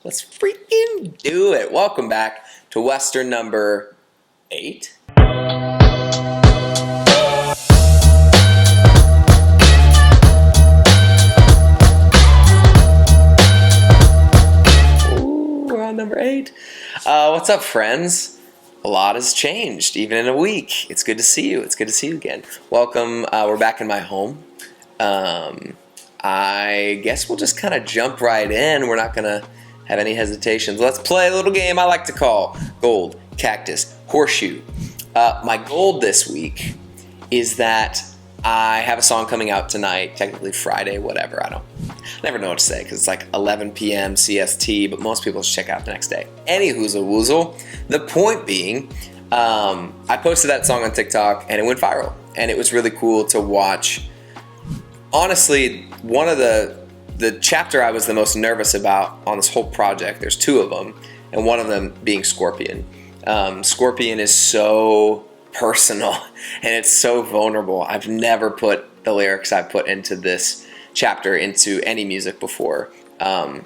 Let's freaking do it. Welcome back to Western number 8. Ooh, we're on number 8. What's up, friends? A lot has changed, even in a week. It's good to see you. It's good to see you again. Welcome. We're back in my home. I guess we'll just kind of jump right in. We're not going to have any hesitations. Let's play a little game I like to call Gold, Cactus, Horseshoe. My gold this week is that I have a song coming out tonight, technically Friday, whatever. I never know what to say because it's like 11 p.m. CST, but most people just check out the next day. Any hoozle woozle. The point being, I posted that song on TikTok and it went viral. And it was really cool to watch. Honestly, one of the chapter I was the most nervous about on this whole project, there's 2 of them, and one of them being Scorpion. Scorpion is so personal, and it's so vulnerable. I've never put the lyrics I put into this chapter into any music before. A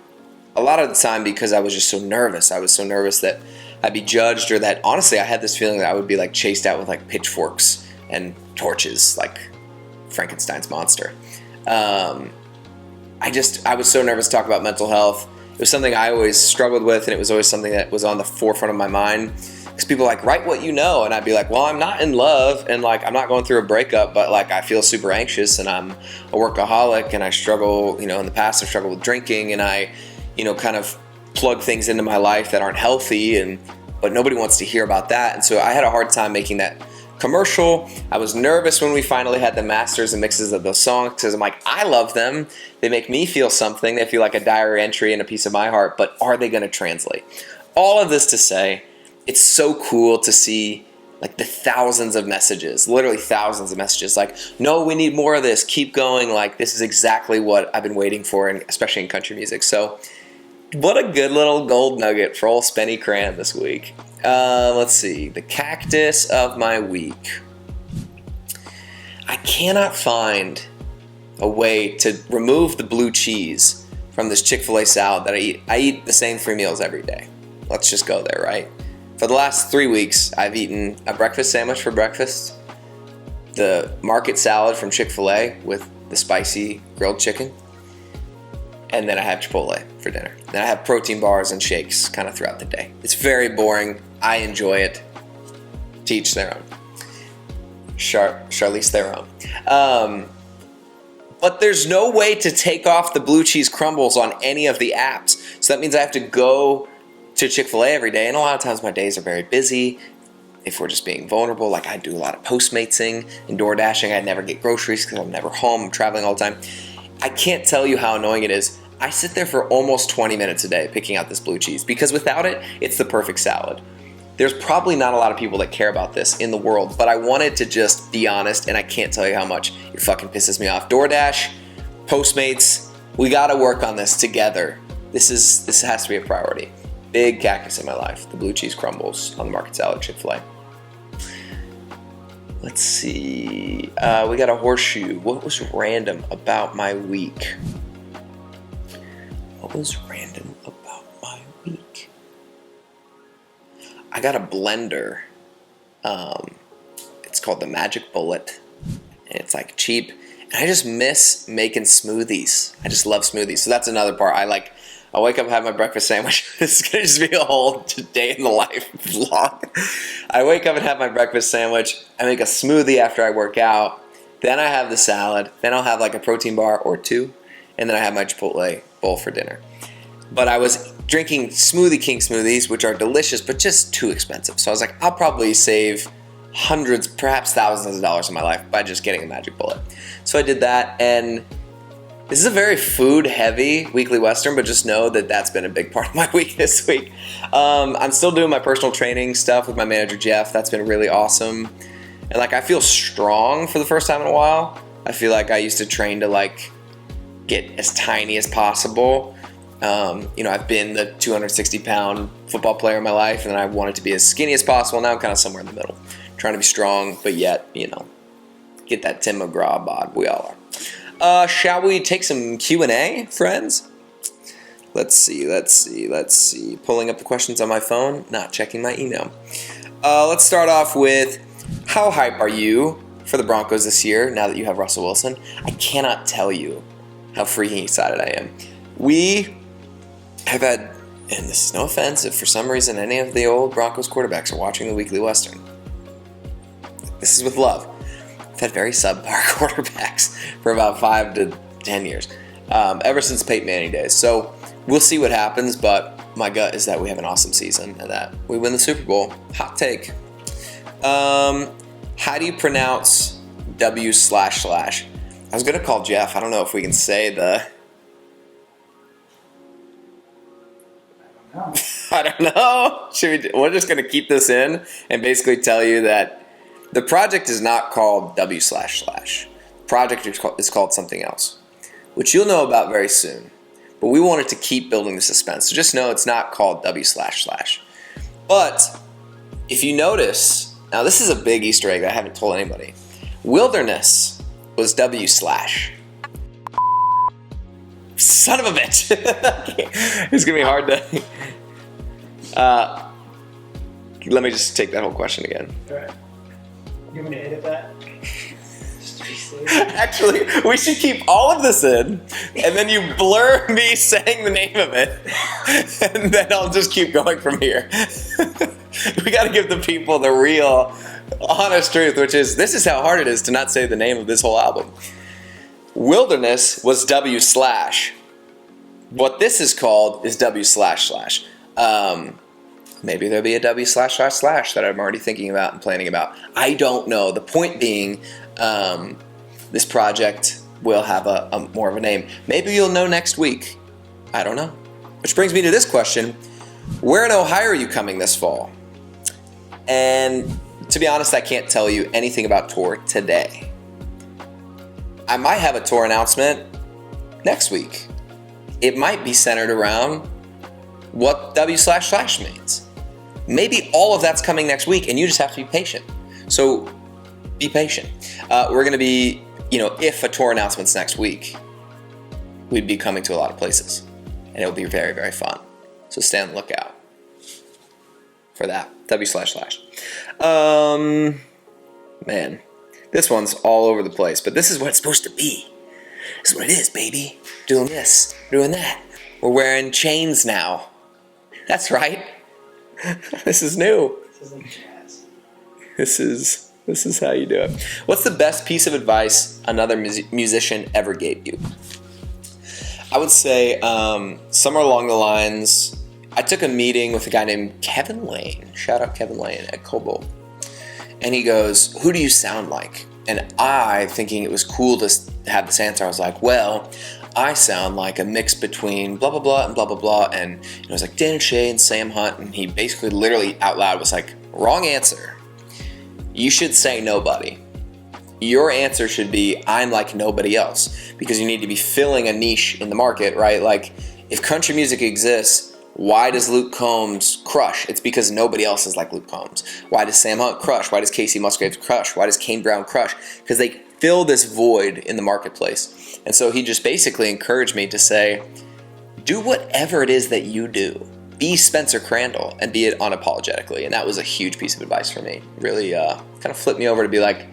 lot of the time because I was just so nervous. I was so nervous that I'd be judged, or that, honestly, I had this feeling that I would be like chased out with like pitchforks and torches, like Frankenstein's monster. I was so nervous to talk about mental health. It was something I always struggled with, and it was always something that was on the forefront of my mind. Because people are like, write what you know, and I'd be like, well, I'm not in love, and like I'm not going through a breakup, but like I feel super anxious, and I'm a workaholic, and I struggle. In the past I've struggled with drinking, and I, kind of plug things into my life that aren't healthy, but nobody wants to hear about that, and so I had a hard time making that commercial. I was nervous when we finally had the masters and mixes of those songs because I'm like, I love them. They make me feel something. They feel like a diary entry and a piece of my heart, but are they going to translate? All of this to say, it's so cool to see like the thousands of messages, literally thousands of messages like, no, we need more of this. Keep going. Like, this is exactly what I've been waiting for, and especially in country music. So what a good little gold nugget for old Spenny Cran this week. Let's see. The cactus of my week. I cannot find a way to remove the blue cheese from this Chick-fil-A salad that I eat. I eat the same 3 meals every day. Let's just go there, right? For the last 3 weeks, I've eaten a breakfast sandwich for breakfast, the market salad from Chick-fil-A with the spicy grilled chicken, and then I have Chipotle for dinner. Then I have protein bars and shakes kind of throughout the day. It's very boring. I enjoy it. To each their own. Charlize Theron. But there's no way to take off the blue cheese crumbles on any of the apps. So that means I have to go to Chick-fil-A every day. And a lot of times my days are very busy. If we're just being vulnerable, like I do a lot of Postmatesing and door dashing. I never get groceries because I'm never home. I'm traveling all the time. I can't tell you how annoying it is. I sit there for almost 20 minutes a day picking out this blue cheese because without it, it's the perfect salad. There's probably not a lot of people that care about this in the world, but I wanted to just be honest, and I can't tell you how much it fucking pisses me off. DoorDash, Postmates, we gotta work on this together. This has to be a priority. Big cactus in my life, the blue cheese crumbles on the market salad, Chick-fil-A. Let's see. We got a horseshoe. What was random about my week? What was random about my week? I got a blender. It's called the Magic Bullet. And it's like cheap. And I just miss making smoothies. I just love smoothies. So that's another part. I wake up, have my breakfast sandwich. This is going to just be a whole day in the life vlog. I wake up and have my breakfast sandwich. I make a smoothie after I work out. Then I have the salad. Then I'll have like a protein bar or 2. And then I have my Chipotle bowl for dinner. But I was drinking Smoothie King smoothies, which are delicious, but just too expensive. So I was like, I'll probably save hundreds, perhaps thousands of dollars in my life by just getting a Magic Bullet. So I did that, and this is a very food-heavy weekly Western, but just know that that's been a big part of my week this week. I'm still doing my personal training stuff with my manager, Jeff. That's been really awesome. And I feel strong for the first time in a while. I feel like I used to train to get as tiny as possible. I've been the 260-pound football player in my life, and then I wanted to be as skinny as possible. Now I'm kind of somewhere in the middle, trying to be strong, but yet, get that Tim McGraw bod. We all are. Shall we take some Q&A, friends? Let's see. Pulling up the questions on my phone, not checking my email. Let's start off with, how hype are you for the Broncos this year now that you have Russell Wilson? I cannot tell you how freaking excited I am. We have had, and this is no offense if for some reason any of the old Broncos quarterbacks are watching the Weekly Western. This is with love. We've had very subpar quarterbacks for about 5 to 10 years, ever since Peyton Manning days. So we'll see what happens, but my gut is that we have an awesome season and that we win the Super Bowl. Hot take. How do you pronounce W//? I was going to call Jeff. I don't know if we can say the... I don't know. We're just going to keep this in and basically tell you that the project is not called W//. The project is called something else, which you'll know about very soon. But we wanted to keep building the suspense. So just know it's not called W//. But if you notice, now this is a big Easter egg that I haven't told anybody. Wilderness was W/. Son of a bitch. It's going to be hard to... let me just take that whole question again. All right. You want me to edit that? Just to be safe. Actually, we should keep all of this in, and then you blur me saying the name of it, and then I'll just keep going from here. We got to give the people the real, honest truth, which is, this is how hard it is to not say the name of this whole album. Wilderness was W/. What this is called is W//. Maybe there'll be a W// that I'm already thinking about and planning about. I don't know. The point being, this project will have a more of a name. Maybe you'll know next week. I don't know. Which brings me to this question. Where in Ohio are you coming this fall? And to be honest, I can't tell you anything about tour today. I might have a tour announcement next week. It might be centered around what W// means. Maybe all of that's coming next week, and you just have to be patient. So be patient. We're going to be, if a tour announcement's next week, we'd be coming to a lot of places, and it'll be very, very fun. So stay on the lookout for that. W//. Man, this one's all over the place, but this is what it's supposed to be. This is what it is, baby. Doing this, doing that. We're wearing chains now. That's right. This is new. This is like jazz. This is how you do it. What's the best piece of advice another musician ever gave you? I would say somewhere along the lines, I took a meeting with a guy named Kevin Lane. Shout out Kevin Lane at Cobalt. And he goes, who do you sound like? And I, thinking it was cool to have this answer, I was like, well, I sound like a mix between blah, blah, blah, and blah, blah, blah. And it was like Dan and Shay and Sam Hunt. And he basically literally out loud was like, wrong answer. You should say nobody. Your answer should be, I'm like nobody else. Because you need to be filling a niche in the market, right? Like, if country music exists, why does Luke Combs crush? It's because nobody else is like Luke Combs. Why does Sam Hunt crush? Why does Casey Musgraves crush? Why does Kane Brown crush? Because they fill this void in the marketplace. And so he just basically encouraged me to say, do whatever it is that you do. Be Spencer Crandall and be it unapologetically. And that was a huge piece of advice for me. Really kind of flipped me over to be like,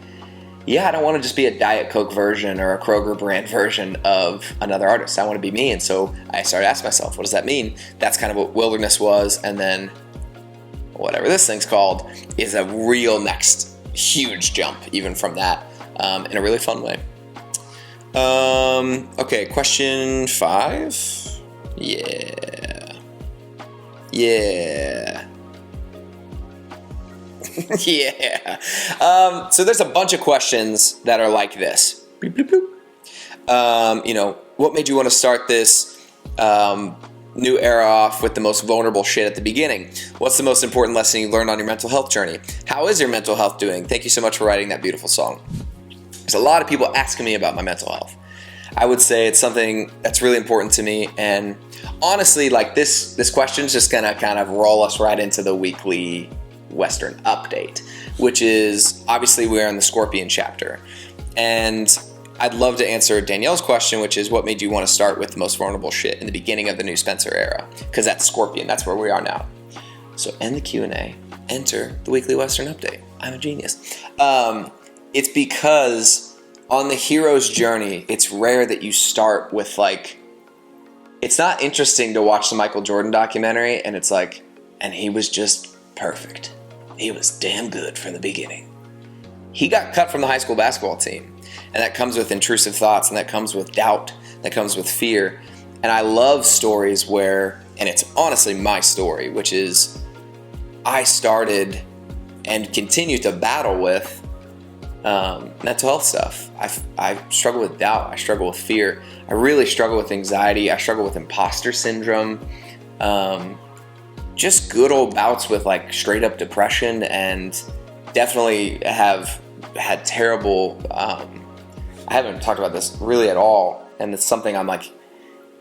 yeah, I don't want to just be a Diet Coke version or a Kroger brand version of another artist. I want to be me. And so I started asking myself, what does that mean? That's kind of what Wilderness was. And then whatever this thing's called is a real next huge jump even from that in a really fun way. Okay, question 5. Yeah. Yeah. So there's a bunch of questions that are like this. Bloop, bloop, bloop. What made you want to start this new era off with the most vulnerable shit at the beginning? What's the most important lesson you learned on your mental health journey? How is your mental health doing? Thank you so much for writing that beautiful song. There's a lot of people asking me about my mental health. I would say it's something that's really important to me, and honestly, like this question's just gonna kind of roll us right into the weekly Western update, which is obviously we're in the Scorpion chapter. And I'd love to answer Danielle's question, which is what made you want to start with the most vulnerable shit in the beginning of the new Spencer era? Because that's Scorpion. That's where we are now. So end the Q&A. Enter the Weekly Western Update. I'm a genius. It's because on the hero's journey, it's rare that you start with like, it's not interesting to watch the Michael Jordan documentary and it's like, and he was just perfect. He was damn good from the beginning. He got cut from the high school basketball team. And that comes with intrusive thoughts, and that comes with doubt, that comes with fear. And I love stories where, and it's honestly my story, which is I started and continue to battle with mental health stuff. I struggle with doubt. I struggle with fear. I really struggle with anxiety. I struggle with imposter syndrome. Just good old bouts with like straight up depression, and definitely have had terrible, I haven't talked about this really at all, and it's something I'm like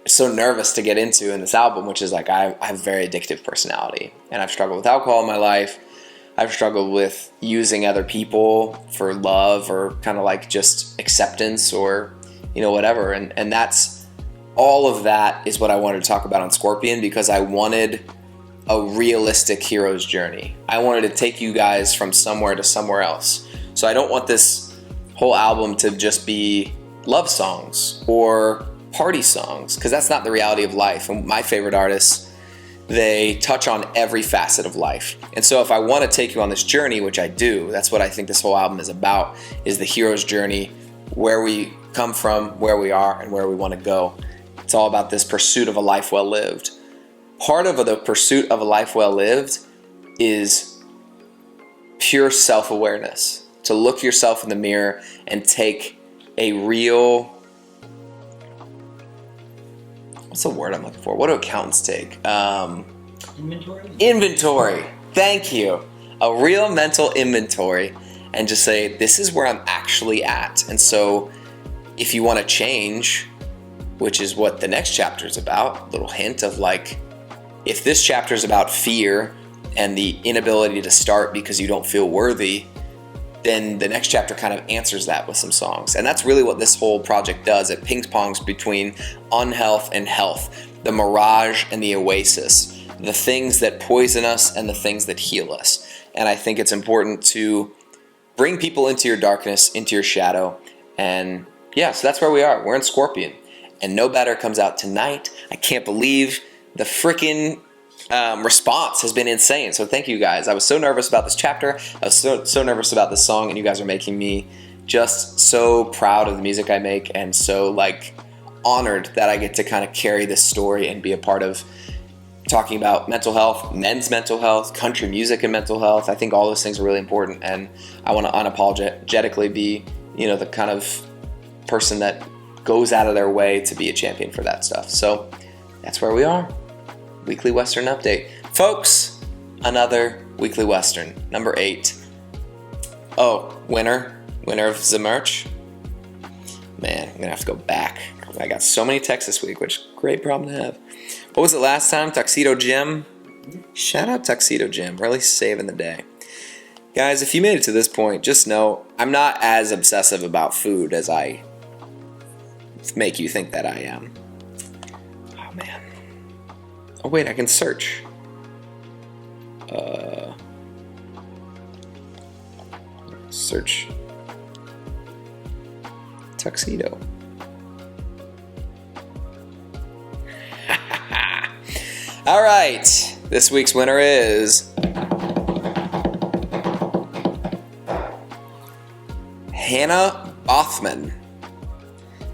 so nervous to get into in this album, which is like I have a very addictive personality, and I've struggled with alcohol in my life. I've struggled with using other people for love or kind of like just acceptance or, you know, whatever. And that's all of that is what I wanted to talk about on Scorpion, because I wanted a realistic hero's journey. I wanted to take you guys from somewhere to somewhere else. So I don't want this whole album to just be love songs or party songs, because that's not the reality of life. And my favorite artists, they touch on every facet of life. And so if I want to take you on this journey, which I do, that's what I think this whole album is about, is the hero's journey, where we come from, where we are, and where we want to go. It's all about this pursuit of a life well lived. Part of the pursuit of a life well lived is pure self-awareness. To look yourself in the mirror and take a real, what's the word I'm looking for? What do accountants take? Inventory. Thank you. A real mental inventory, and just say, this is where I'm actually at. And so if you want to change, which is what the next chapter is about, a little hint of like, if this chapter is about fear and the inability to start because you don't feel worthy, then the next chapter kind of answers that with some songs. And that's really what this whole project does. It ping-pongs between unhealth and health, the mirage and the oasis, the things that poison us and the things that heal us. And I think it's important to bring people into your darkness, into your shadow. And yeah, so that's where we are. We're in Scorpion. And No Better comes out tonight. I can't believe the freaking response has been insane. So thank you guys. I was so nervous about this chapter. I was so nervous about this song, and you guys are making me just so proud of the music I make, and so like honored that I get to kind of carry this story and be a part of talking about mental health, men's mental health, country music and mental health. I think all those things are really important, and I want to unapologetically be, you know, the kind of person that goes out of their way to be a champion for that stuff. So that's where we are. Weekly Western Update. Folks, another Weekly Western, number 8. Oh, winner of the merch. Man, I'm gonna have to go back. I got so many texts this week, which great problem to have. What was it last time? Tuxedo Jim. Shout out Tuxedo Jim, really saving the day. Guys, if you made it to this point, just know I'm not as obsessive about food as I make you think that I am. Oh man. Oh wait, I can search. Search tuxedo. All right, this week's winner is Hannah Bothman.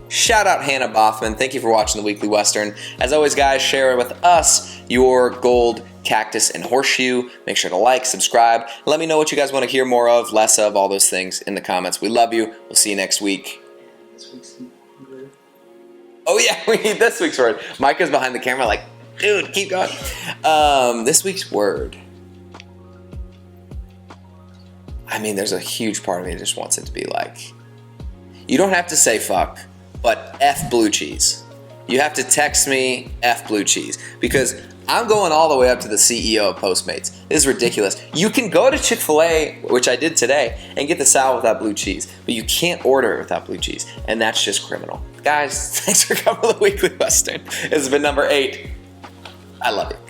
Shout out Hannah Bothman. Thank you for watching the Weekly Western. As always, guys, share with us your gold, cactus, and horseshoe. Make sure to like, subscribe. Let me know what you guys want to hear more of, less of, all those things in the comments. We love you. We'll see you next week. This week's word. Oh yeah, we need this week's word. Micah's behind the camera like, dude, keep going. This week's word. I mean, there's a huge part of me that just wants it to be like, you don't have to say fuck, but F blue cheese. You have to text me F blue cheese, because I'm going all the way up to the CEO of Postmates. This is ridiculous. You can go to Chick-fil-A, which I did today, and get the salad without blue cheese, but you can't order it without blue cheese, and that's just criminal. Guys, thanks for coming to the Weekly Western. This has been number 8. I love you.